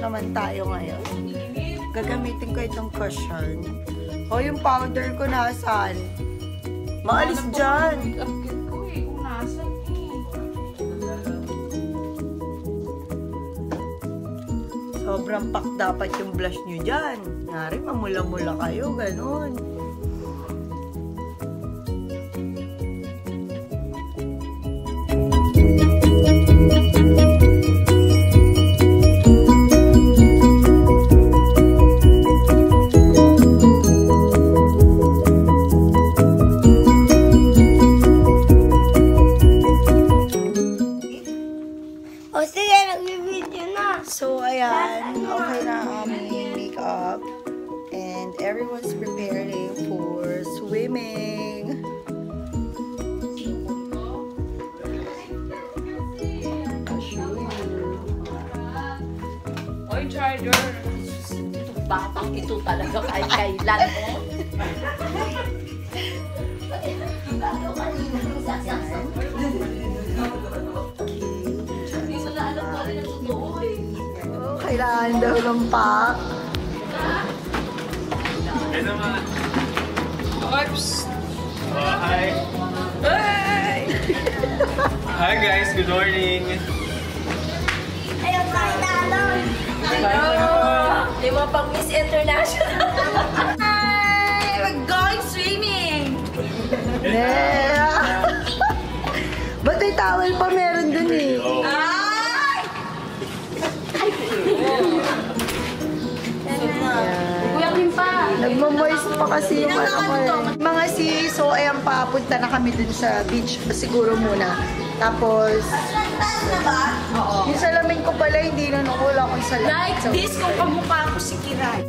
naman tayo ngayon. Gagamitin ko itong cushion. O, yung powder ko nasaan? Maalis dyan. Sobrang pak dapat yung blush nyo dyan. Ngari, mamula-mula kayo, ganun. So, ayan. Okay na ang aming makeup. And everyone's preparing for swimming. I'll show you. Oy, charger! Itong batang ito talaga kahit kailan mo. Bago kanina yung saksaksak. Hindi mo na alam ko rin ang totoo eh. Kailangan daw ng pack. Hey naman. Oops! Oh, hi. Hey! Hi guys, good morning. Ayaw tayo na alon. Hello! Lima pang Miss International. Hi! We're going swimming! Yeah! Ba't may towel pa meron dun eh? Oh. Kuya Kim pa! Nagmamoist pa kasi yung ano ko eh. Mga sis, so ayan pa, punta na kami dun sa beach siguro muna. Tapos, yung salamin ko pala, hindi na nakula akong salamin. Like this kung kamukha ko si Kiray.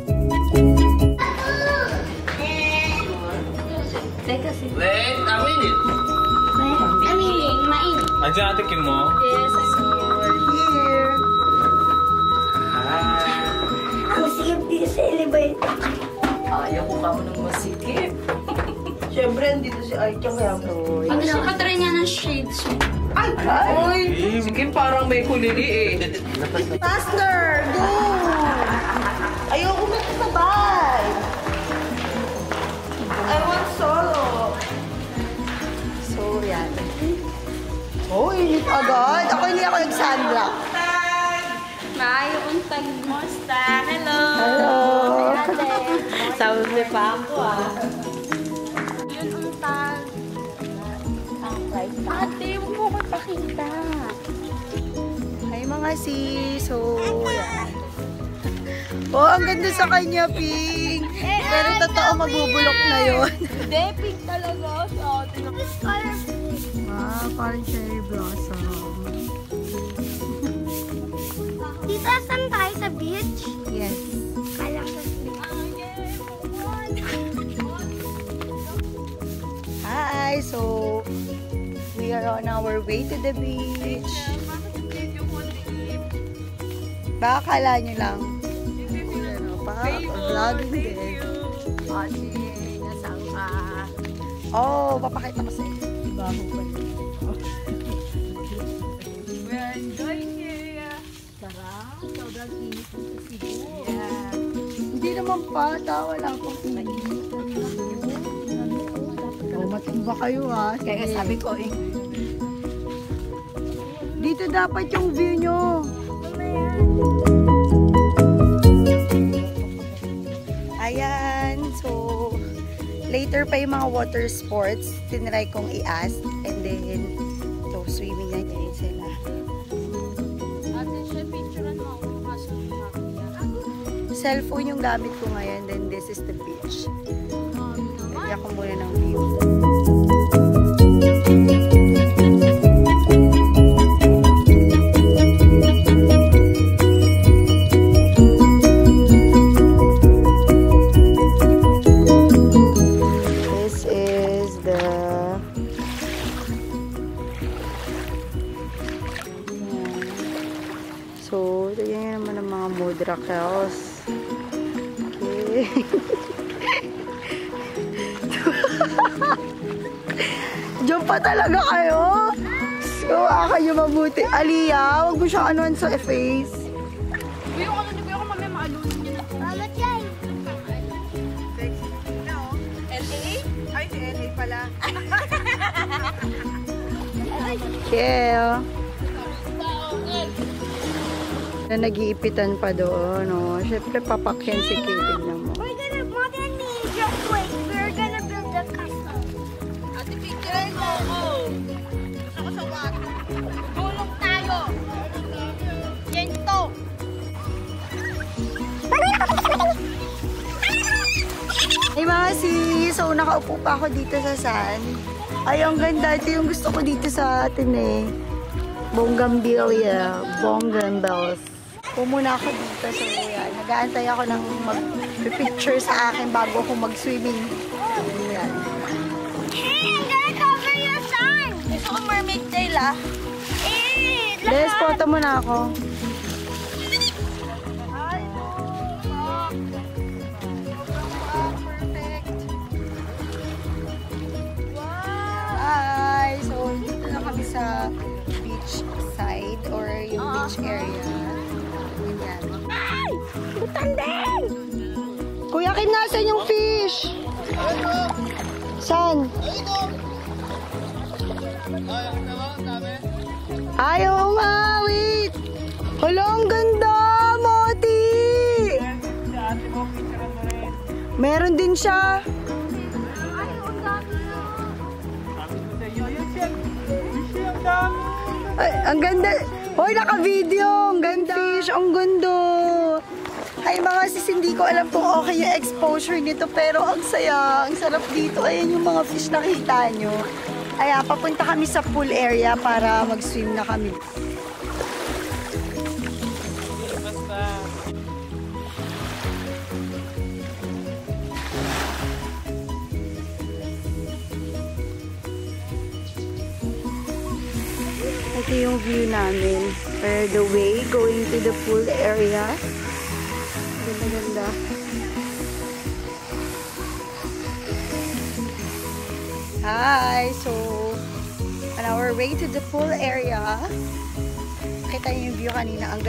Teka si... Wait, a minute. Mainit. Andiyan ate Kim mo? Yes, I see you. Here. Hi. Ang sikip dito sa elevator. Ayaw ko ka mo nang masikip. Siyempre, andito si Aika kaya po. Ang gusto ko try niya ng shades. Ay! Sige, parang may kulili eh. Faster! Go! Ayoko magkasabay! I want solo. So, yan. Oh, init agad. Ako hindi ako nag-sunblock. Maayo untag mo, Stan. Hello! Hello! Sabi pa ako ah. Yun untag. Ate, huwag mo ko pakita. Hi mga sis. So, yan. Oh, ang ganda sa kanya, Pink. Pero totoo, magbubulok na yun. Hindi, pink talaga. So, Ah, parang cherry blossom. Dito, saan tayo sa beach? Yes. Kala ko sa beach. Hi! So, we are on our way to the beach. Baka kala nyo lang. Ano pa? Vlogging din. Nasaan ka? Oh, papakita ko sa inyo. Diba ako pa rin? We're enjoying here. Sarap. Sobrang init ng Cebu. Yeah. Hindi naman pa. Wala pang init. Oh, matumba kayo ha. Kaya sabi ko eh. Dito dapat yung view nyo. Ayan. So, later pa yung mga water sports. Tinry kong i-ask. And then, so, swimming na yun sila. Ate, siya picturean mo ako kaso Cellphone yung gamit ko ngayon. Then, this is the beach. Lagyan ko muna ng view. So, tignan naman ang mga Modrakels. Okay. Diyan pa talaga kayo? So, kayo mabuti. Aliyah, huwag mo siya anuan sa face. Yung ano, hindi ko ako mamaya maalunin yun. Mama Chay! LA? Ay, si LA pala. Kiel. Na nag-iipitan pa doon, no? Siyempre, papakyan si Katie naman. We're gonna need just wait. We're gonna build a castle. Ate, picture mo ako. Gusto ko sa water. Tulong tayo. Yan to. Hey mga sis, so nakaupo pa ako dito sa sand. Ay, ang ganda. Ito yung gusto ko dito sa atin eh. Bougainvillea. Bougainvilleas. Pumuna ako dito sa ayan. Nag-aantay ako ng mag-picture sa akin bago ako mag-swimming. Ayan. Hey, I'm gonna cover your son! Gusto ko mermaid tail ah. Eh, Let's photo muna ako. Hi! So, dito na kami sa beach side or yung beach area. Ganyan. Ay! Butandeng! Kuya Kim, nasan yung fish? Saan? Ay, oo nga, wait! Hala, ang ganda, Moti! Meron din siya. Ay, ang ganda. Hoy, naka-video. Ang ganda. Fish, ang ganda. Ay, mga sis, hindi ko alam kung okay yung exposure nito, pero ang saya. Ang sarap dito. Ayan yung mga fish nakita nyo. Ayan, papunta kami sa pool area para mag-swim na kami. Ito yung view namin. For the way going to the pool area. Ganda-ganda. Hi! So, on our way to the pool area. Kita niyo yung view kanina. Ang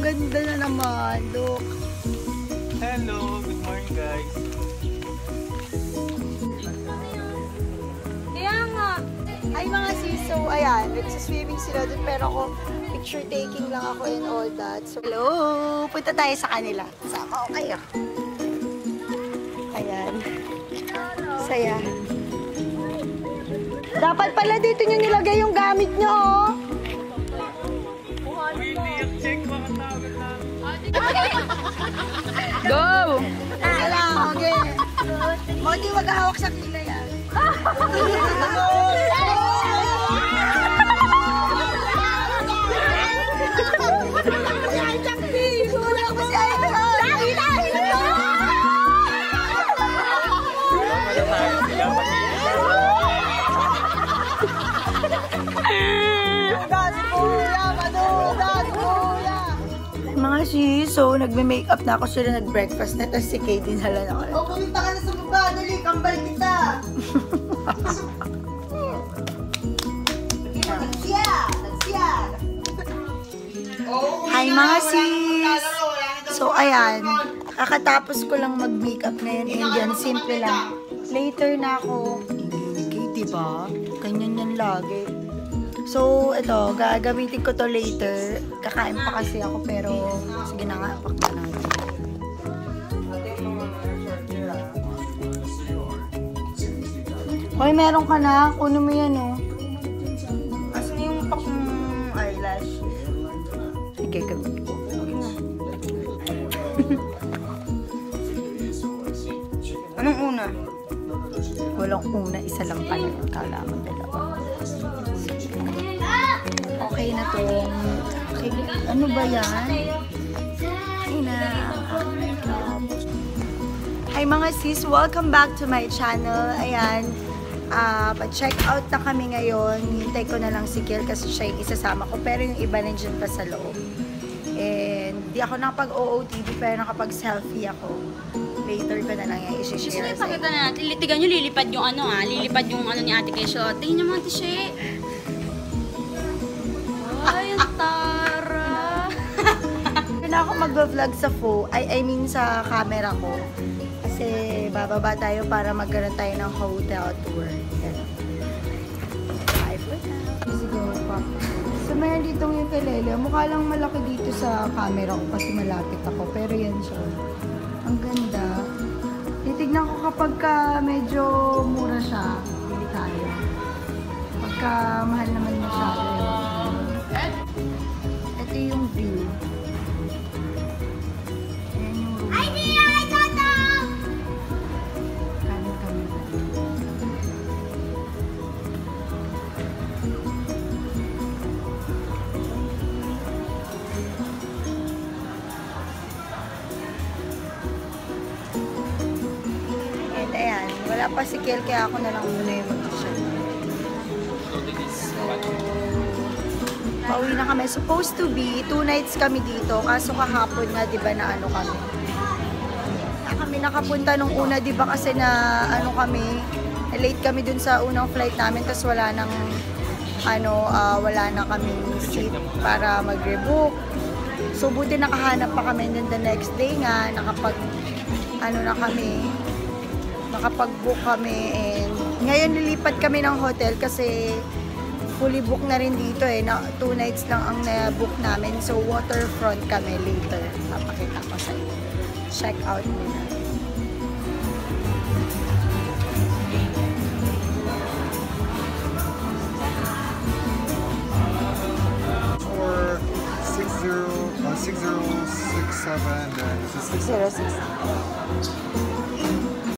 ganda na naman. Look. Hello, good morning guys. Kaya nga. Ay mga sis, so ayan, nagsaswimming sila doon pero ako picture taking lang ako and all that. So, hello! Punta tayo sa kanila. Sama ko kayo. Ayan. Saya. Dapat pala dito nyo nilagay yung gamit nyo, oh. Check mga tawag na. Go! Wala, okay. Modi, wag hawak sa kilay, ah. Mga sis, so nagme-makeup na ako sila, nag-breakfast na, tapos si Kay din hala na ako. Oh, pumunta ka na sa baba, dali, kambal kita! Hi mga sis! So ayan, kakatapos ko lang mag-makeup ngayon and yan, simple lang. Later na ako, Kay, diba? Ganyan yan lagi. So, ito, gagamitin ko to later. Kakain pa kasi ako, pero sige na nga, pakta natin. Hoy, meron ka na. Kuno mo yan, oh. Asan yung pang eyelash? Sige, gamitin ko. Anong una? Walang una, isa lang pala. Kala mo dalawa. Okay na to. Okay. Ano ba yan? Hi mga sis! Welcome back to my channel. Ayan. Pa-check out na kami ngayon. Hintay ko na lang si Kiel kasi siya yung isasama ko. Pero yung iba nandiyan pa sa loob. And di ako nakapag-OOTD pero nakapag-selfie ako. Later ko na lang yung isi-share. Gusto nyo ipakita na natin. Tigan nyo, lilipad yung ano lilipad yung ano ni Ate Kesho. Tingnan nyo mga tishe. Ay, ang tara. Na ako mag-vlog sa phone, I mean sa camera ko. Kasi bababa tayo para magkaroon tayo ng hotel tour. Yan. Bye for now. Let's go, Pop. So, mayroon dito yung ukulele. Mukha lang malaki dito sa camera ko kasi malapit ako. Pero yan siya. Ang ganda. Titignan ko kapag medyo mura siya. Bili tayo. Pagka mahal naman masyado. Ito yung view. Ayan yung room. Kanan kami. And ayan, wala pa si Kel kaya ako na lang muna yung mag-shot. So, pauwi na kami. Supposed to be 2 nights kami dito. Kaso kahapon nga, di ba, na ano kami. Kami nakapunta nung una, di ba, kasi na ano kami, late kami dun sa unang flight namin. Tapos wala nang, wala na kaming seat para mag-rebook. So, buti nakahanap pa kami. And then the next day nga, nakapag-book kami. And ngayon lilipat kami ng hotel kasi fully book na rin dito eh. 2 nights lang ang na-book namin. So, waterfront kami later. Papakita ko sa inyo. Check out muna. For 6067, then this is 606.